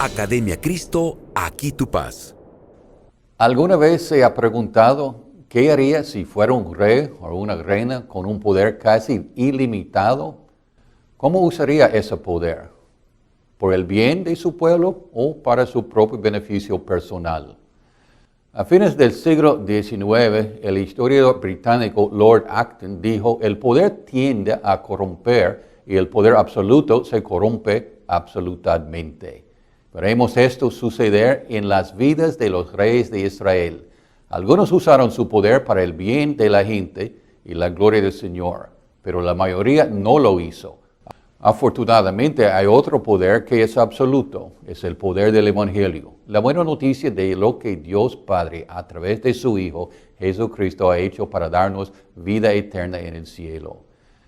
Academia Cristo, aquí tu paz. ¿Alguna vez se ha preguntado qué haría si fuera un rey o una reina con un poder casi ilimitado? ¿Cómo usaría ese poder? ¿Por el bien de su pueblo o para su propio beneficio personal? A fines del siglo XIX, el historiador británico Lord Acton dijo: el poder tiende a corromper y el poder absoluto se corrompe absolutamente. Veremos esto suceder en las vidas de los reyes de Israel. Algunos usaron su poder para el bien de la gente y la gloria del Señor, pero la mayoría no lo hizo. Afortunadamente hay otro poder que es absoluto, es el poder del Evangelio. La buena noticia de lo que Dios Padre a través de su Hijo Jesucristo ha hecho para darnos vida eterna en el cielo.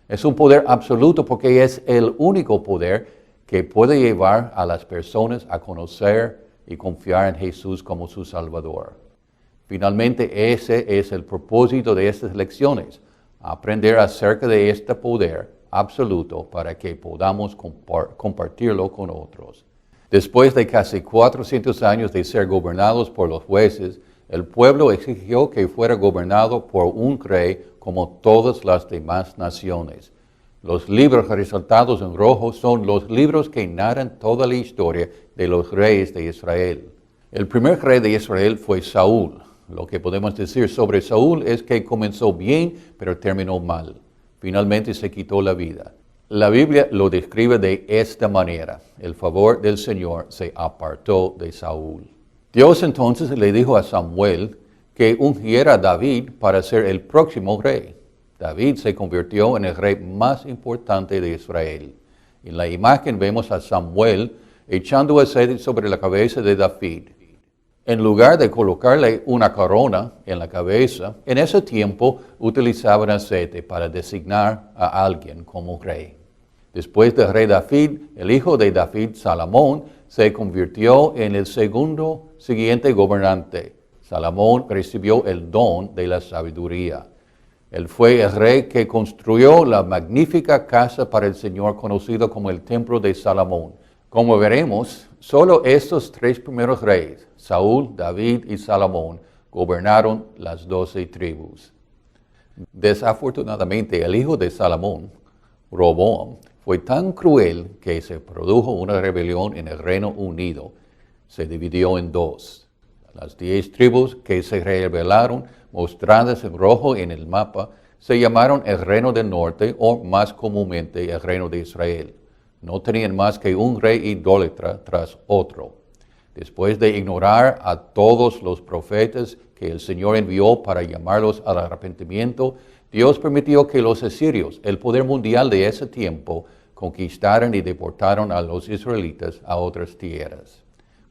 Es un poder absoluto porque es el único poder que puede llevar a las personas a conocer y confiar en Jesús como su Salvador. Finalmente, ese es el propósito de estas lecciones: aprender acerca de este poder absoluto para que podamos compartirlo con otros. Después de casi 400 años de ser gobernados por los jueces, el pueblo exigió que fuera gobernado por un rey como todas las demás naciones. Los libros resaltados en rojo son los libros que narran toda la historia de los reyes de Israel. El primer rey de Israel fue Saúl. Lo que podemos decir sobre Saúl es que comenzó bien, pero terminó mal. Finalmente se quitó la vida. La Biblia lo describe de esta manera: el favor del Señor se apartó de Saúl. Dios entonces le dijo a Samuel que ungiera a David para ser el próximo rey. David se convirtió en el rey más importante de Israel. En la imagen vemos a Samuel echando aceite sobre la cabeza de David. En lugar de colocarle una corona en la cabeza, en ese tiempo utilizaban aceite para designar a alguien como rey. Después del rey David, el hijo de David, Salomón, se convirtió en el siguiente gobernante. Salomón recibió el don de la sabiduría. Él fue el rey que construyó la magnífica casa para el Señor conocido como el Templo de Salomón. Como veremos, solo estos tres primeros reyes, Saúl, David y Salomón, gobernaron las 12 tribus. Desafortunadamente, el hijo de Salomón, Roboam, fue tan cruel que se produjo una rebelión en el Reino Unido. Se dividió en dos. Las 10 tribus que se rebelaron, mostradas en rojo en el mapa, se llamaron el Reino del Norte, o más comúnmente el Reino de Israel. No tenían más que un rey idólatra tras otro. Después de ignorar a todos los profetas que el Señor envió para llamarlos al arrepentimiento, Dios permitió que los asirios, el poder mundial de ese tiempo, conquistaran y deportaron a los israelitas a otras tierras.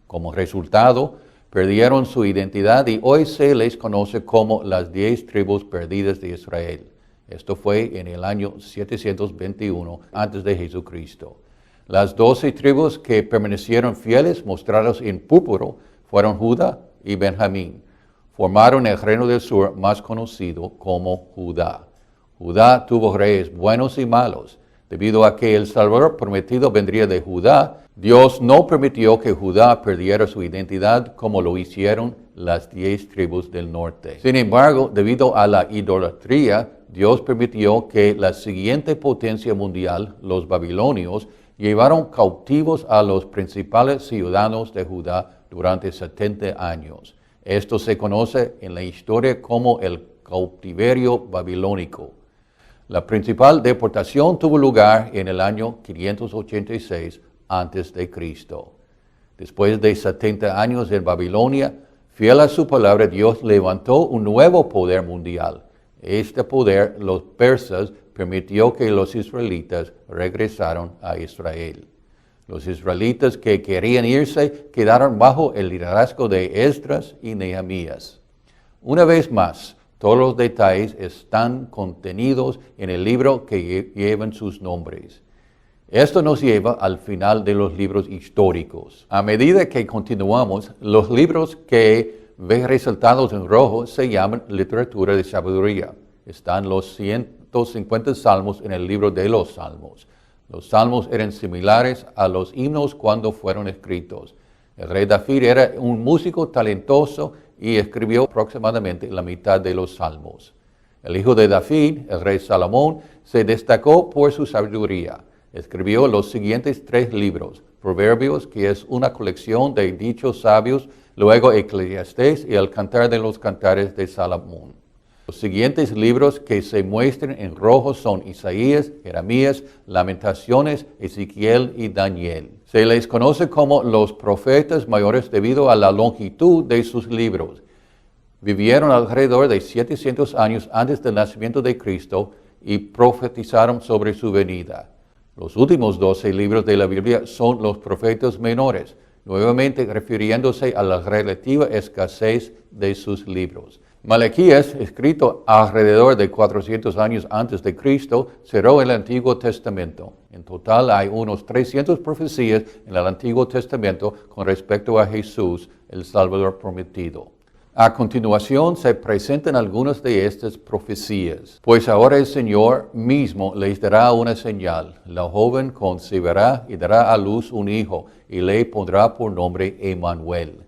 Como resultado, perdieron su identidad y hoy se les conoce como las 10 tribus perdidas de Israel. Esto fue en el año 721 antes de Jesucristo. Las 12 tribus que permanecieron fieles, mostradas en púrpura, fueron Judá y Benjamín. Formaron el reino del sur más conocido como Judá. Judá tuvo reyes buenos y malos. Debido a que el Salvador prometido vendría de Judá, Dios no permitió que Judá perdiera su identidad como lo hicieron las 10 tribus del norte. Sin embargo, debido a la idolatría, Dios permitió que la siguiente potencia mundial, los babilonios, llevaron cautivos a los principales ciudadanos de Judá durante 70 años. Esto se conoce en la historia como el cautiverio babilónico. La principal deportación tuvo lugar en el año 586 a.C. Después de 70 años en Babilonia, fiel a su palabra, Dios levantó un nuevo poder mundial. Este poder, los persas, permitió que los israelitas regresaran a Israel. Los israelitas que querían irse quedaron bajo el liderazgo de Esdras y Nehemías. Una vez más, todos los detalles están contenidos en el libro que llevan sus nombres. Esto nos lleva al final de los libros históricos. A medida que continuamos, los libros que ven resaltados en rojo se llaman literatura de sabiduría. Están los 150 salmos en el libro de los salmos. Los salmos eran similares a los himnos cuando fueron escritos. El rey David era un músico talentoso y escribió aproximadamente la mitad de los salmos. El hijo de David, el rey Salomón, se destacó por su sabiduría. Escribió los siguientes 3 libros: Proverbios, que es una colección de dichos sabios, luego Eclesiastés y el Cantar de los Cantares de Salomón. Los siguientes libros que se muestran en rojo son Isaías, Jeremías, Lamentaciones, Ezequiel y Daniel. Se les conoce como los profetas mayores debido a la longitud de sus libros. Vivieron alrededor de 700 años antes del nacimiento de Cristo y profetizaron sobre su venida. Los últimos 12 libros de la Biblia son los profetas menores, nuevamente refiriéndose a la relativa escasez de sus libros. Malaquías, escrito alrededor de 400 años antes de Cristo, cerró el Antiguo Testamento. En total hay unos 300 profecías en el Antiguo Testamento con respecto a Jesús, el Salvador prometido. A continuación se presentan algunas de estas profecías. Pues ahora el Señor mismo les dará una señal. La joven concebirá y dará a luz un hijo, y le pondrá por nombre Emmanuel.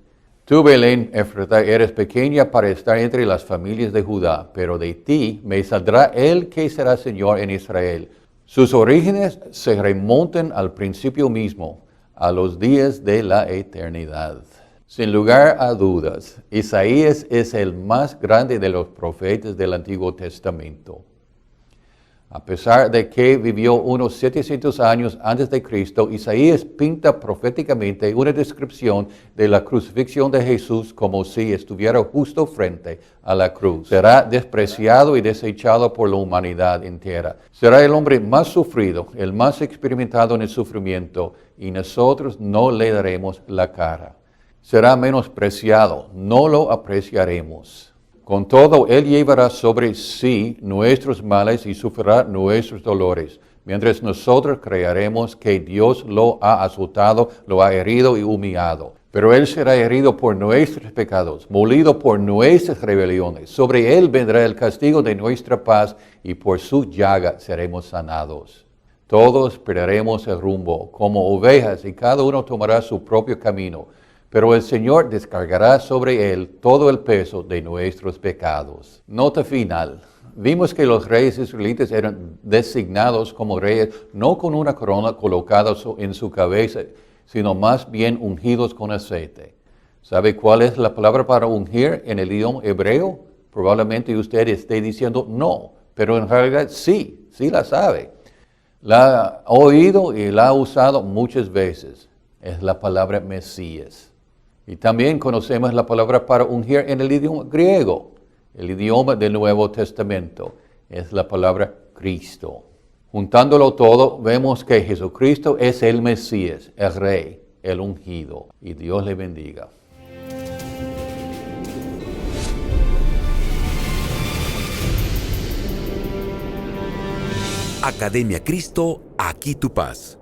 Tú, Belén, Efrata, eres pequeña para estar entre las familias de Judá, pero de ti me saldrá el que será Señor en Israel. Sus orígenes se remontan al principio mismo, a los días de la eternidad. Sin lugar a dudas, Isaías es el más grande de los profetas del Antiguo Testamento. A pesar de que vivió unos 700 años antes de Cristo, Isaías pinta proféticamente una descripción de la crucifixión de Jesús como si estuviera justo frente a la cruz. Será despreciado y desechado por la humanidad entera. Será el hombre más sufrido, el más experimentado en el sufrimiento, y nosotros no le daremos la cara. Será menospreciado, no lo apreciaremos. Con todo, Él llevará sobre sí nuestros males y sufrirá nuestros dolores, mientras nosotros creeremos que Dios lo ha azotado, lo ha herido y humillado. Pero Él será herido por nuestros pecados, molido por nuestras rebeliones. Sobre Él vendrá el castigo de nuestra paz, y por su llaga seremos sanados. Todos perderemos el rumbo, como ovejas, y cada uno tomará su propio camino. Pero el Señor descargará sobre él todo el peso de nuestros pecados. Nota final. Vimos que los reyes israelitas eran designados como reyes no con una corona colocada en su cabeza, sino más bien ungidos con aceite. ¿Sabe cuál es la palabra para ungir en el idioma hebreo? Probablemente usted esté diciendo no, pero en realidad sí la sabe. La ha oído y la ha usado muchas veces. Es la palabra Mesías. Y también conocemos la palabra para ungir en el idioma griego, el idioma del Nuevo Testamento. Es la palabra Cristo. Juntándolo todo, vemos que Jesucristo es el Mesías, el Rey, el ungido. Y Dios le bendiga. Academia Cristo, aquí tu paz.